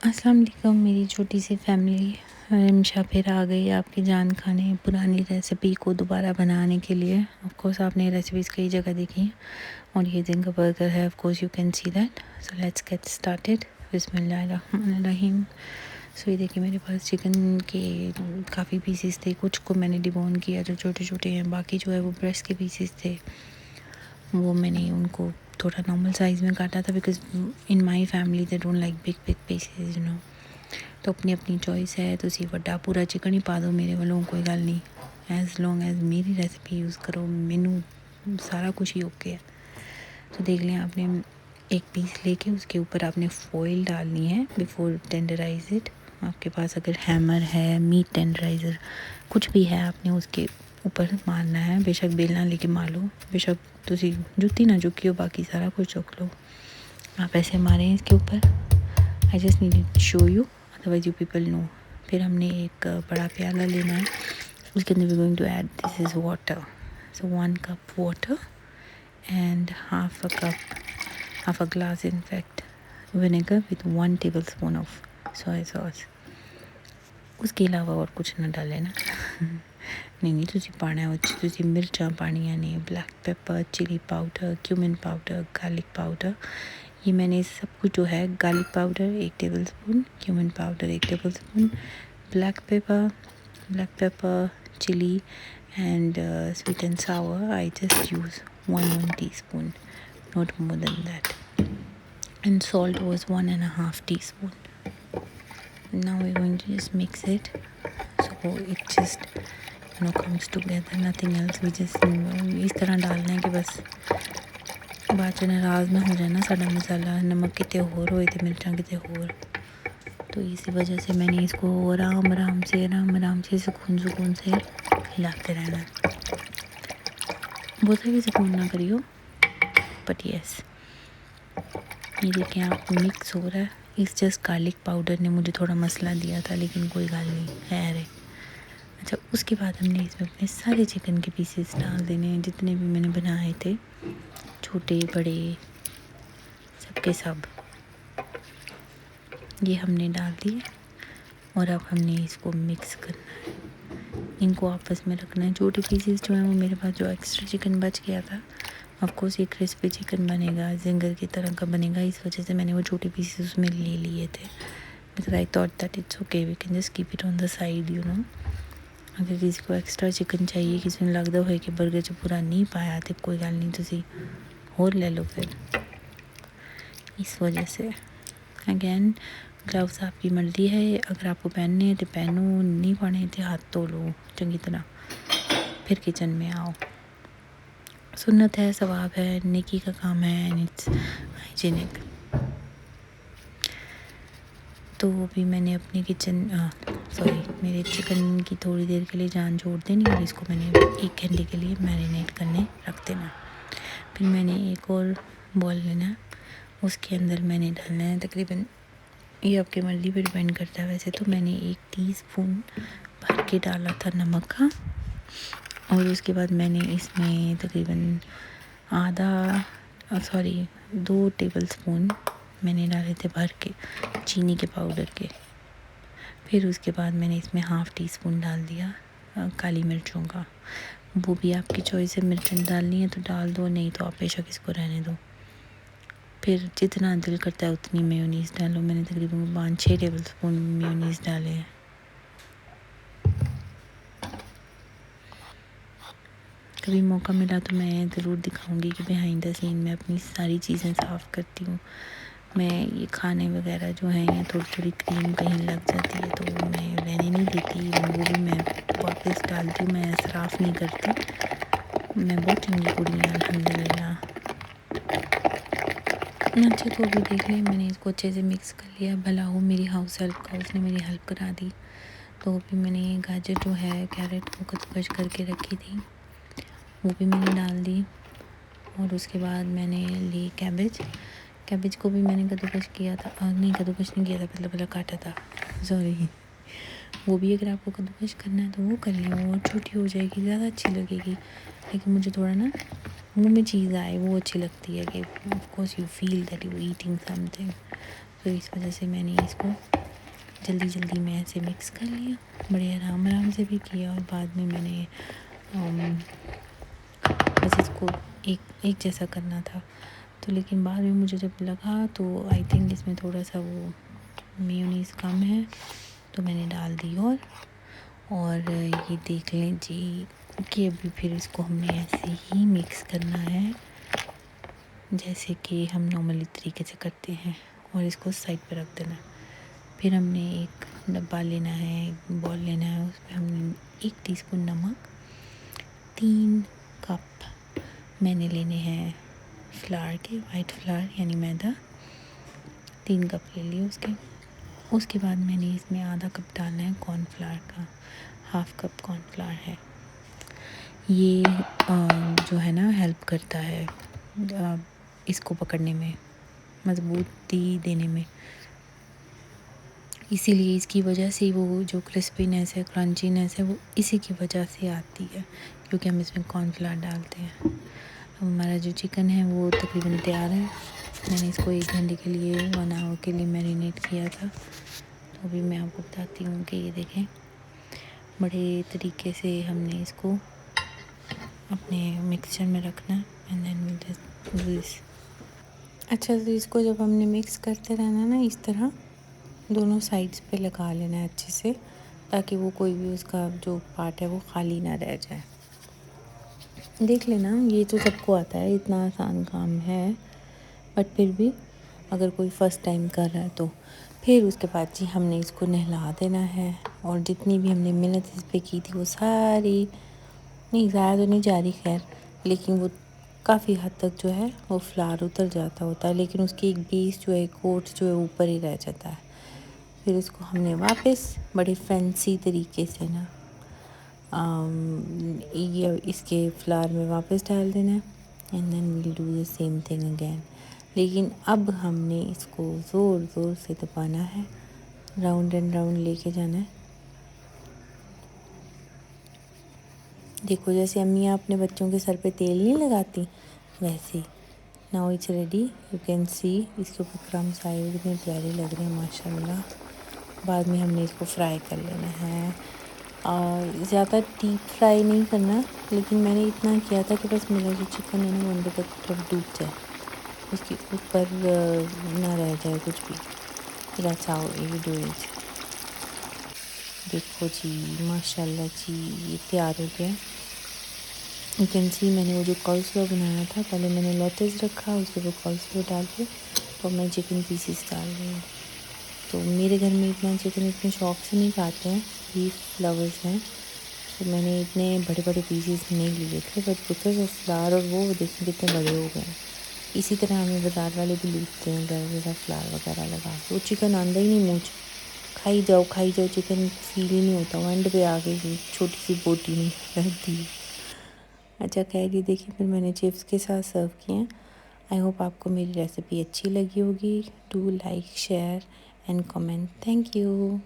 अस्सलाम वालेकुम मेरी छोटी सी फैमिली। रिमशा फिर आ गई आपकी जान खाने पुरानी रेसिपी को दोबारा बनाने के लिए। ऑफ कोर्स आपने रेसिपीज़ कई जगह देखी हैं और ये दिन का बर्गर है। Of course you can see that. So let's get started. बिस्मिल्लाहिर्रहमानिर्रहीम। सो ये देखिए मेरे पास चिकन के काफ़ी पीसेस थे, कुछ को मैंने डिबोन किया जो छोटे छोटे हैं, बाकी जो है वो ब्रेस्ट के पीसेस थे, वो मैंने उनको थोड़ा नॉर्मल साइज़ में काटा था because in my family they don't like big big pieces you know. तो अपनी अपनी चॉइस है, तुसी वड्डा पूरा चिकन ही पा दो मेरे वालों, कोई गल नहीं। एज लॉन्ग एज मेरी रेसिपी यूज़ करो, मैनू सारा कुछ ही ओके है। तो देख लें, आपने एक पीस लेके उसके ऊपर आपने फॉइल डालनी है बिफोर टेंडराइज इट। आपके पास अगर हैमर है, मीट टेंडराइज़र कुछ भी है, आपने उसके ऊपर मारना है। बेशक बेलना लेके मार लो, बेशक तुसी जुत्ती ना चुकी हो, बाकी सारा कुछ चुक लो। आप ऐसे मारें इसके ऊपर। I just need to show you, otherwise you people know. फिर हमने एक बड़ा प्याला लेना है, उसके अंदर we going to add this is water. So 1 cup water and half a glass in fact vinegar with 1 tablespoon of soy sauce। उसके अलावा और कुछ ना डाले ना। नहीं तुसी पाना है तुसी मिर्चा पानियां ने, black pepper, chilli powder, cumin powder, garlic powder. ये मैंने सब कुछ जो है, garlic powder 1 tablespoon, cumin powder 1 tablespoon, black pepper, chilli and sweet and sour I just use 1 teaspoon, not more than that, and salt was 1.5 teaspoon। Now we're going to just mix it so it just comes together, nothing else। we just इस तरह डालना है कि बस बाद च नाराज़ ना हो जाए ना साड़ा मसाला, नमक कितने होर होए तो मिर्चा कितने होर। तो इसी वजह से मैंने इसको आराम से सुकून से हिलाते रहना। बहुत भी सुकून ना करियो, बट यस ये देखें आप मिक्स हो रहा है। इस जस्ट गार्लिक पाउडर ने मुझे थोड़ा मसला दिया था, लेकिन कोई गल नहीं, खैर है। अच्छा, उसके बाद हमने इसमें अपने सारे चिकन के पीसेस डाल देने हैं, जितने भी मैंने बनाए थे, छोटे बड़े सबके सब। ये हमने डाल दिए और अब हमने इसको मिक्स करना है, इनको आपस में रखना है। छोटे पीसेस जो हैं वो मेरे पास जो एक्स्ट्रा चिकन बच गया था, ऑफकोर्स ये क्रिस्पी चिकन बनेगा, जिंगर की तरह का बनेगा, इस वजह से मैंने वो छोटे पीसेस उसमें ले लिए थे। Because I thought that it's okay, we can just keep it on the side you know. अगर किसी को एक्स्ट्रा चिकन चाहिए, किसी ने लगता हो कि बर्गर च पूरा नहीं पाया, तो कोई गल नहीं, तुसी होर ले लो फिर। इस वजह से अगैन ग्लव्स आपकी मर्जी है, अगर आपको पहनने हैं तो पहनो, नहीं पाने तो हाथ धो लो चंगी तरह, फिर किचन में आओ। सुन्नत है, सवाब है, नेकी का काम है, एंड इट्स हाइजीनिक। तो भी मैंने अपने मेरे चिकन की थोड़ी देर के लिए जान छोड़ देनी और इसको मैंने 1 घंटे के लिए मैरिनेट करने रख देना। फिर मैंने एक और बॉल लेना है, उसके अंदर मैंने डालना है तकरीबन, ये आपके मर्ज़ी पर डिपेंड करता है। वैसे तो मैंने 1 टीस्पून भर के डाला था नमक का, और उसके बाद मैंने इसमें तकरीबन 2 टेबलस्पून मैंने डाले थे भर के चीनी के पाउडर के। फिर उसके बाद मैंने इसमें ½ टीस्पून डाल दिया काली मिर्चों का। वो भी आपकी चॉइस है, मिर्चें डालनी है तो डाल दो, नहीं तो आप बेशक इसको रहने दो। फिर जितना दिल करता है उतनी मेयोनीज़ डालो। मैंने तकरीबन 5-6 टेबलस्पून मेयोनीज़ डाले हैं। कभी मौका मिला तो मैं ज़रूर दिखाऊंगी कि बिहाइंड द सीन मैं अपनी सारी चीज़ें साफ़ करती हूँ। मैं ये खाने वगैरह जो हैं, या थोड़ी क्रीम कहीं लग जाती है तो मैं रहने नहीं देती, वो भी मैं वापस डालती हूँ, मैं इसराफ़ नहीं करती। मैं बहुत चंगी कुड़ी हूँ अल्हम्दुलिल्लाह। अच्छा, तो अभी देख लें, मैंने इसको अच्छे से मिक्स कर लिया। भला हो मेरी हाउस हेल्प का, उसने मेरी हेल्प करा दी। तो अभी मैंने गाजर जो है, कैरेट को कद्दूकस करके रखी थी, वो भी मैंने डाल दी। और उसके बाद मैंने ली कैबेज को भी मैंने कद्दूकस किया था, नहीं कद्दूकस नहीं किया था, पतला काटा था, सॉरी। वो भी अगर आपको कद्दूकस करना है तो वो कर लें, वो छोटी हो जाएगी, ज़्यादा अच्छी लगेगी। लेकिन मुझे थोड़ा ना मुंह में चीज़ आए वो अच्छी लगती है, कि of course you feel that you eating something. तो इस वजह से मैंने इसको जल्दी में ऐसे मिक्स कर लिया, बड़े आराम से भी किया। और बाद में मैंने बस इसको एक जैसा करना था। तो लेकिन बाद में मुझे जब लगा तो आई थिंक इसमें थोड़ा सा वो मेयोनीज़ कम है, तो मैंने डाल दी। और ये देख लें जी कि अभी फिर इसको हमने ऐसे ही मिक्स करना है जैसे कि हम नॉर्मली तरीके से करते हैं, और इसको साइड पे रख देना है। फिर हमने एक डब्बा लेना है, एक बॉल लेना है, उसमें हमने 1 टीस्पून नमक, 3 कप मैंने लेने हैं फ्लावर के, वाइट फ्लावर यानी मैदा, 3 कप ले लिए उसके बाद मैंने इसमें आधा कप डालना है कॉर्नफ्लावर का, हाफ़ कप कॉर्नफ्लावर है। ये जो है ना हेल्प करता है इसको पकड़ने में, मजबूती देने में, इसीलिए इसकी वजह से वो जो क्रिस्पीनेस है, क्रंचीनेस है, वो इसी की वजह से आती है, क्योंकि हम इसमें कॉर्नफ्लावर डालते हैं। अब हमारा जो चिकन है वो तकरीबन तैयार है। मैंने इसको 1 घंटे के लिए, 1 आवर के लिए मैरिनेट किया था। तो अभी मैं आपको बताती हूँ कि ये देखें, बड़े तरीके से हमने इसको अपने मिक्सचर में रखना है। And then will just do this. अच्छा, तो इसको जब हमने मिक्स करते रहना ना, इस तरह दोनों साइड्स पे लगा लेना है अच्छे से, ताकि वो कोई भी उसका जो पार्ट है वो खाली ना रह जाए। देख लेना, ये तो सबको आता है, इतना आसान काम है, बट फिर भी अगर कोई फ़र्स्ट टाइम कर रहा है तो फिर उसके बाद जी हमने इसको नहला देना है। और जितनी भी हमने मेहनत इस पर की थी वो सारी, नहीं ज़्यादा तो नहीं जा रही खैर, लेकिन वो काफ़ी हद तक जो है वो फ्लावर उतर जाता होता है, लेकिन उसकी एक बेस जो है, कोट जो है, ऊपर ही रह जाता है। फिर इसको हमने वापस बड़े फैंसी तरीके से ना ये इसके फ्लावर में वापस डाल देना है। And then we'll do the same thing again. लेकिन अब हमने इसको ज़ोर से दबाना है, राउंड एंड राउंड लेके जाना है। देखो, जैसे अम्मियाँ अपने बच्चों के सर पे तेल नहीं लगाती, वैसे। Now it's ready, you can see इसके ऊपर क्रम्स आए हुए कितने प्यारे लग रहे हैं माशाल्लाह। बाद में हमने इसको फ्राई कर लेना है, और ज़्यादा डीप फ्राई नहीं करना, लेकिन मैंने इतना किया था कि बस मेरा जो चिकन है ना वो अंदर तक थोड़ा डूब जाए, उसके ऊपर ना रह जाए कुछ भी। That's how you do it. देखो जी माशाल्लाह जी, ये तैयार हो गया। यू कैन सी मैंने वो जो कॉल्स्लो बनाया था, पहले मैंने लेट्स रखा, उसके ऊपर कॉल्स्लो डाल के तो मैं चिकन पीसीस डाल रही हूँ। तो मेरे घर में इतना चिकन इतने शौक से नहीं खाते हैं, बीफ लवर्स हैं, तो मैंने इतने बड़े बड़े पीसीस नहीं लिए थे, बट बिकॉज ऑफ फ्लावर और वो देखें कितने बड़े हो गए हैं। इसी तरह हमें बाज़ार वाले भी लूटते हैं घर जैसा फ्लावर वगैरह लगा के, वो चिकन आंदा ही नहीं मुँह, खाई जाओ, चिकन फील ही नहीं होता, वो एंड पे आके छोटी सी बोटी नहीं रहती। अच्छा खैर, ये देखिए फिर मैंने चिप्स के साथ सर्व किए हैं। आई होप आपको मेरी रेसिपी अच्छी लगी होगी। Do like, share and comment. Thank you.